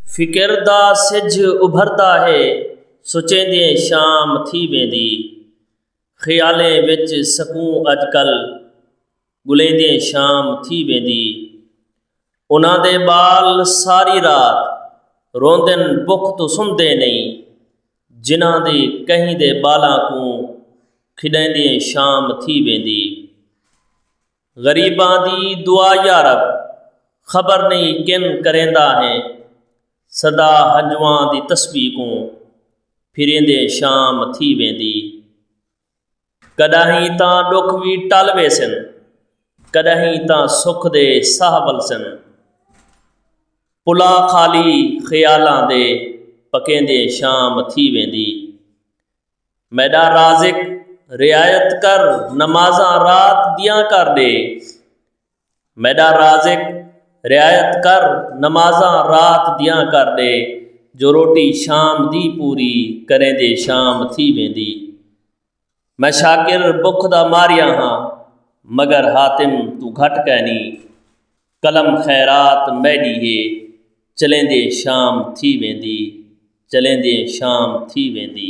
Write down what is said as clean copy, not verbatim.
फ़िक्र दा सिज उभरदा है, सोचेंदे शाम थी वेंदी। ख़यालें विच सकूं अजकल, गुलेंदे शाम थी वेंदी। उन्हां दे बाल सारी रात रोंदन भुख तो सुमदे नहीं। जिन्हां दे कहीं दे बालां कूं खिॾंदे शाम थी वेंदी। ग़रीबां दी दुआ या रब, ख़बर नहीं किन करेंदा है। सदा हंजवां दी तस्बीह कूं फिरेंदे शाम थी वेंदी। कॾहिं तां ॾुख भी टल वेसन, कॾहिं तां सुख दे साह वलसन। पुला ख़ाली ख़यालां दे पकेंदे शाम थी वेंदी। मैडा राज़िक रियायत कर नमाज़ां रात दियां कर दे। मैडा राज़िक रियायत कर नमाज़ां रात दियां कर दे। जो रोटी शाम दी पूरी करेंदे शाम थी वेंदी। मैं शाकिर भुख दा मारिया हाँ, मगर हातिम तू घट कहनी। कलम खैरात मैडी है, चलेंदे शाम थी वेंदी, चलेंदे शाम थी वेंदी।